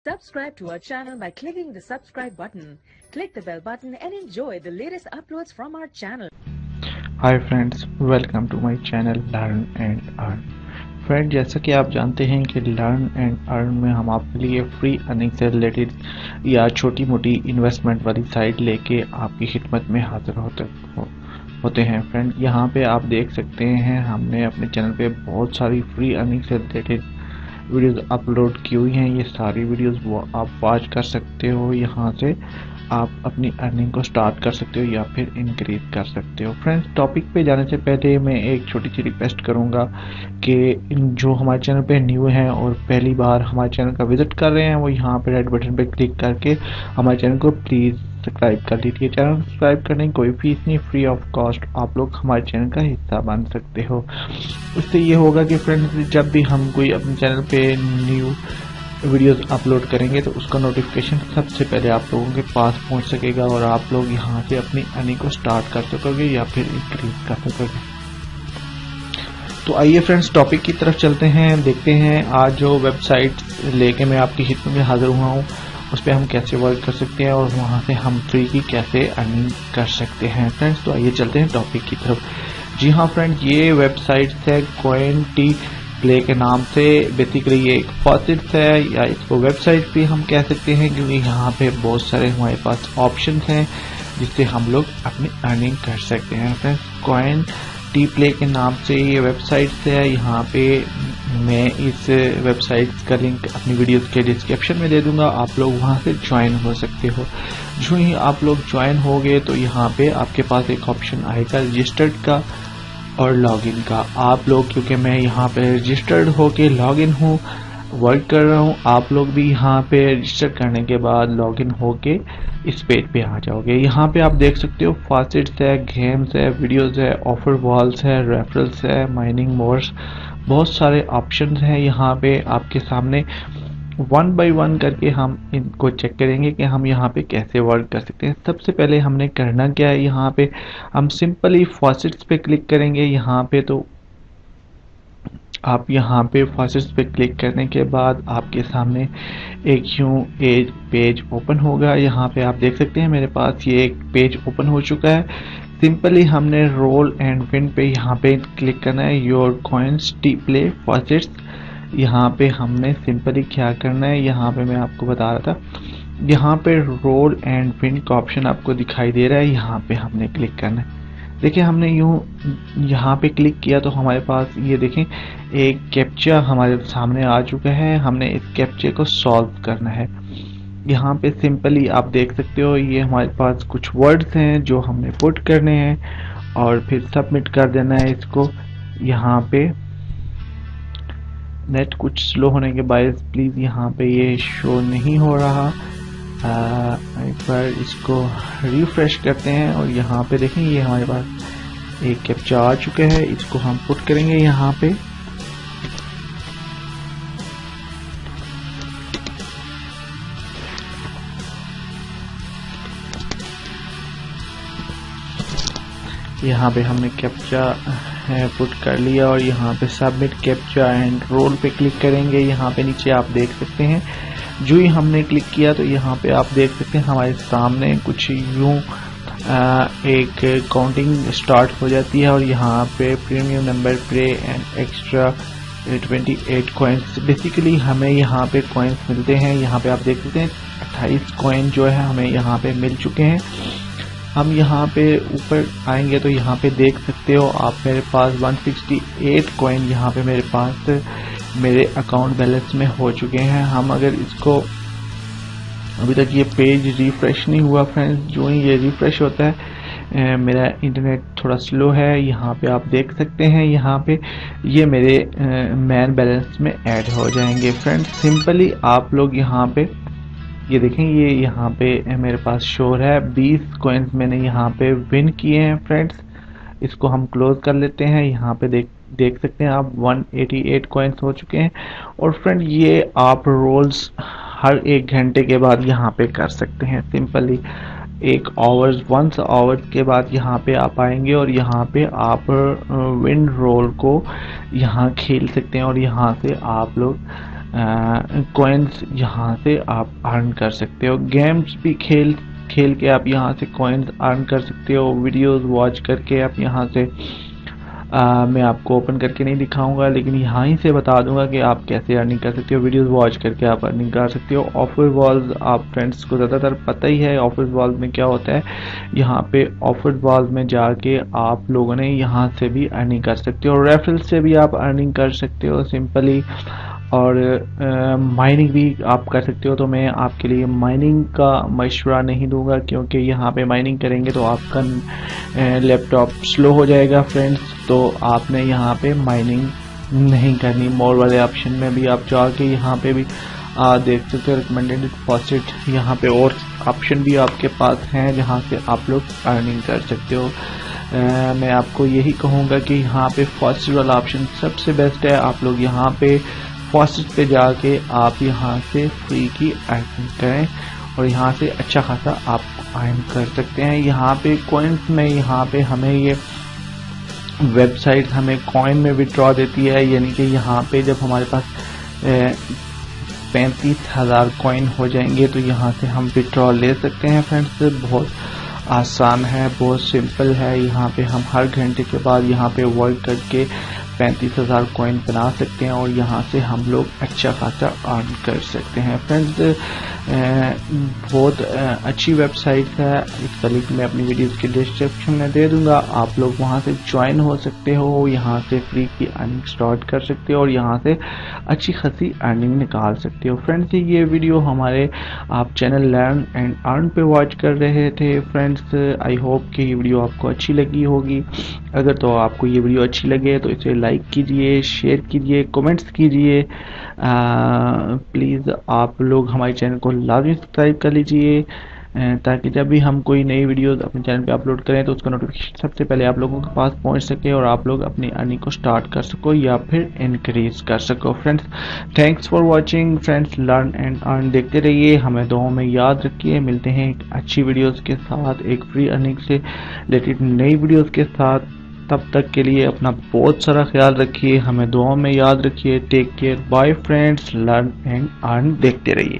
Subscribe to our channel by clicking the subscribe button. Click the bell button and enjoy the latest uploads from our channel. Hi friends, welcome to my channel learn and earn. Friend, जैसा कि आप जानते हैं कि learn and earn में हम आपके लिए फ्री अर्निंग से रिलेटेड या छोटी मोटी इन्वेस्टमेंट वाली साइट लेके आपकी खिदमत में हाजिर होते हैं। फ्रेंड, यहाँ पे आप देख सकते हैं हमने अपने चैनल पे बहुत सारी फ्री अर्निंग से रिलेटेड वीडियोस अपलोड की हुई हैं। ये सारी वीडियोस वो आप वॉच कर सकते हो। यहाँ से आप अपनी अर्निंग को स्टार्ट कर सकते हो या फिर इंक्रीज कर सकते हो। फ्रेंड्स, टॉपिक पे जाने से पहले मैं एक छोटी सी रिक्वेस्ट करूँगा कि जो हमारे चैनल पे न्यू हैं और पहली बार हमारे चैनल का विजिट कर रहे हैं, वो यहाँ पे रेड बटन पे क्लिक करके हमारे चैनल को प्लीज़ सब्सक्राइब कर लीजिए। चैनल सब्सक्राइब करने की कोई फीस नहीं, फ्री ऑफ कॉस्ट आप लोग हमारे चैनल का हिस्सा बन सकते हो। उससे ये होगा कि फ्रेंड्स, जब भी हम कोई अपने चैनल पे न्यू वीडियोस अपलोड करेंगे तो उसका नोटिफिकेशन सबसे पहले आप लोगों के पास पहुंच सकेगा और आप लोग यहां से अपनी अर्निंग को स्टार्ट कर सकोगे या फिर इंक्रीज कर सकोगे। तो आइए फ्रेंड्स, टॉपिक की तरफ चलते हैं। देखते हैं आज जो वेबसाइट लेके मैं आपकी खिदमत में हाजिर हुआ हूँ उस पर हम कैसे वर्क कर सकते हैं और वहां से हम फ्री की कैसे अर्निंग कर सकते हैं। फ्रेंड्स, तो आइए चलते हैं टॉपिक की तरफ। जी हाँ फ्रेंड्स, ये वेबसाइट है CoinTPlay के नाम से। बेसिकली ये एक फॉसिट्स है या इसको वेबसाइट भी हम कह सकते हैं, क्योंकि यहाँ पे बहुत सारे हमारे पास ऑप्शन हैं जिससे हम लोग अपनी अर्निंग कर सकते हैं। फ्रेंड्स, CoinTPlay के नाम से ये वेबसाइट है। यहाँ पे मैं इस वेबसाइट का लिंक अपनी वीडियोस के डिस्क्रिप्शन में दे दूंगा, आप लोग वहाँ से ज्वाइन हो सकते हो। जो ही आप लोग ज्वाइन होगे तो यहाँ पे आपके पास एक ऑप्शन आएगा रजिस्टर्ड का और लॉगिन का। आप लोग, क्योंकि मैं यहाँ पे रजिस्टर्ड होके लॉगिन हूँ, वर्क कर रहा हूँ, आप लोग भी यहाँ पे रजिस्टर करने के बाद लॉगिन होके इस पेज पे आ जाओगे। यहाँ पे आप देख सकते हो फॉसिट्स है, गेम्स है, वीडियोस है, ऑफर वॉल्स है, रेफरल्स है, माइनिंग मोड्स, बहुत सारे ऑप्शंस हैं। यहाँ पे आपके सामने वन बाय वन करके हम इनको चेक करेंगे कि हम यहाँ पे कैसे वर्क कर सकते हैं। सबसे पहले हमने करना क्या है, यहाँ पे हम सिंपली फॉसिट्स पे क्लिक करेंगे। यहाँ पे तो आप यहाँ पे फॉसिट्स पे क्लिक करने के बाद आपके सामने एक यूं एक पेज ओपन होगा। यहाँ पे आप देख सकते हैं मेरे पास ये एक पेज ओपन हो चुका है। सिंपली हमने रोल एंड विन पे यहाँ पे क्लिक करना है, योर CoinTPlay फॉसिट्स। यहाँ पे हमने सिंपली क्या करना है, यहाँ पे मैं आपको बता रहा था, यहाँ पे रोल एंड विन का ऑप्शन आपको दिखाई दे रहा है, यहाँ पे हमने क्लिक करना है। देखिए, हमने यूं यहाँ पे क्लिक किया तो हमारे पास ये देखें एक कैप्चा हमारे सामने आ चुका है। हमने इस कैप्चे को सॉल्व करना है। यहाँ पे सिंपली आप देख सकते हो ये हमारे पास कुछ वर्ड्स हैं जो हमने पुट करने हैं और फिर सबमिट कर देना है इसको। यहाँ पे नेट कुछ स्लो होने के बायस प्लीज यहाँ पे ये शो नहीं हो रहा। एक बार इसको रिफ्रेश करते हैं और यहाँ पे देखें ये हमारे पास एक कैप्चा आ चुका है, इसको हम पुट करेंगे यहाँ पे। यहाँ पे हमने कैप्चा पुट कर लिया और यहाँ पे सबमिट कैप्चा एंड रोल पे क्लिक करेंगे। यहाँ पे नीचे आप देख सकते हैं जो ही हमने क्लिक किया तो यहाँ पे आप देख सकते हैं हमारे सामने कुछ यूं एक काउंटिंग स्टार्ट हो जाती है और यहाँ पे premium number play and extra 28 coins. Basically हमें यहाँ पे कॉइन्स मिलते हैं। यहाँ पे आप देख सकते हैं 28 कॉइन जो है हमें यहाँ पे मिल चुके हैं। हम यहाँ पे ऊपर आएंगे तो यहाँ पे देख सकते हो आप, मेरे पास 168 कॉइन यहाँ पे मेरे पास मेरे अकाउंट बैलेंस में हो चुके हैं। हम अगर इसको, अभी तक ये पेज रिफ्रेश नहीं हुआ फ्रेंड्स, जो ही ये रिफ्रेश होता है मेरा इंटरनेट थोड़ा स्लो है। यहाँ पे आप देख सकते हैं यहाँ पे ये मेरे मैन बैलेंस में ऐड हो जाएंगे। फ्रेंड्स, सिंपली आप लोग यहाँ पे ये देखें, ये यहाँ पे मेरे पास शोर है 20 कॉइन्स मैंने यहाँ पे विन किए हैं। फ्रेंड्स, इसको हम क्लोज कर लेते हैं। यहाँ पे देख सकते हैं आप 188 कॉइन्स हो चुके हैं। और फ्रेंड, ये आप रोल्स हर एक घंटे के बाद यहाँ पे कर सकते हैं। सिंपली एक आवर्स 1 आवर्स के बाद यहाँ पे आप आएंगे और यहाँ पे आप विन रोल को यहाँ खेल सकते हैं और यहाँ से आप लोग कॉइन्स यहाँ से आप अर्न कर सकते हो। गेम्स भी खेल के आप यहाँ से कॉइन्स अर्न कर सकते हो। वीडियोस वॉच करके आप यहाँ से मैं आपको ओपन करके नहीं दिखाऊंगा, लेकिन यहाँ ही से बता दूंगा कि आप कैसे अर्निंग कर सकते हो। वीडियोस वॉच करके आप अर्निंग कर सकते हो। ऑफर वॉल्स आप फ्रेंड्स को ज़्यादातर पता ही है ऑफर वॉल्स में क्या होता है। यहाँ पे ऑफर वॉल्स में जाके आप लोगों ने यहाँ से भी अर्निंग कर सकते हो। रेफरल से भी आप अर्निंग कर सकते हो सिंपली, और माइनिंग भी आप कर सकते हो। तो मैं आपके लिए माइनिंग का मशवरा नहीं दूंगा, क्योंकि यहाँ पे माइनिंग करेंगे तो आपका लैपटॉप स्लो हो जाएगा फ्रेंड्स। तो आपने यहाँ पे माइनिंग नहीं करनी। मोर वाले ऑप्शन में भी आप जाके यहाँ पे भी देख सकते हो रिकमेंडेड डिपॉजिट, यहाँ पे और ऑप्शन भी आपके पास हैं जहाँ से आप लोग अर्निंग कर सकते हो। मैं आपको यही कहूँगा कि यहाँ पे फर्स्ट वाला ऑप्शन सबसे बेस्ट है। आप लोग यहाँ पे फर्स्ट पे जाके आप यहाँ से फ्री की अर्निंग करें और यहाँ से अच्छा खासा आप अर्न कर सकते हैं। यहाँ पे कॉइन्स में यहाँ पे हमें ये वेबसाइट हमें कॉइन में विड्रॉ देती है, यानी कि यहाँ पे जब हमारे पास 35,000 कॉइन हो जाएंगे तो यहाँ से हम विड्रॉ ले सकते हैं फ्रेंड्स। बहुत आसान है, बहुत सिंपल है। यहाँ पे हम हर घंटे के बाद यहाँ पे वर्क करके 35,000 कॉइन बना सकते हैं और यहाँ से हम लोग अच्छा खासा अर्न कर सकते हैं फ्रेंड्स। बहुत अच्छी वेबसाइट है, इसका लिंक मैं अपनी वीडियोस के डिस्क्रिप्शन में दे दूंगा। आप लोग वहाँ से ज्वाइन हो सकते हो, यहाँ से फ्री की अर्निंग स्टार्ट कर सकते हो और यहाँ से अच्छी खासी अर्निंग निकाल सकते हो फ्रेंड्स। ये वीडियो हमारे आप चैनल लर्न एंड अर्न पे वॉच कर रहे थे फ्रेंड्स। आई होप कि ये वीडियो आपको अच्छी लगी होगी। अगर तो आपको ये वीडियो अच्छी लगे तो इसे लाइक कीजिए, शेयर कीजिए, कमेंट्स कीजिए। प्लीज़ आप लोग हमारे चैनल को लाजमी सब्सक्राइब कर लीजिए, ताकि जब भी हम कोई नई वीडियोस अपने चैनल पे अपलोड करें तो उसका नोटिफिकेशन सबसे पहले आप लोगों के पास पहुंच सके और आप लोग अपनी अर्निंग को स्टार्ट कर सको या फिर इंक्रीज कर सको friends. Thanks for watching friends. Learn and earn देखते रहिए, हमें दुआओं में याद रखिए। मिलते हैं एक अच्छी वीडियोस के साथ, एक फ्री अर्निंग से रिलेटेड नई वीडियोस के साथ। तब तक के लिए अपना बहुत सारा ख्याल रखिए, हमें दुआओं में याद रखिए। Take care, bye friends. Learn and earn देखते रहिए।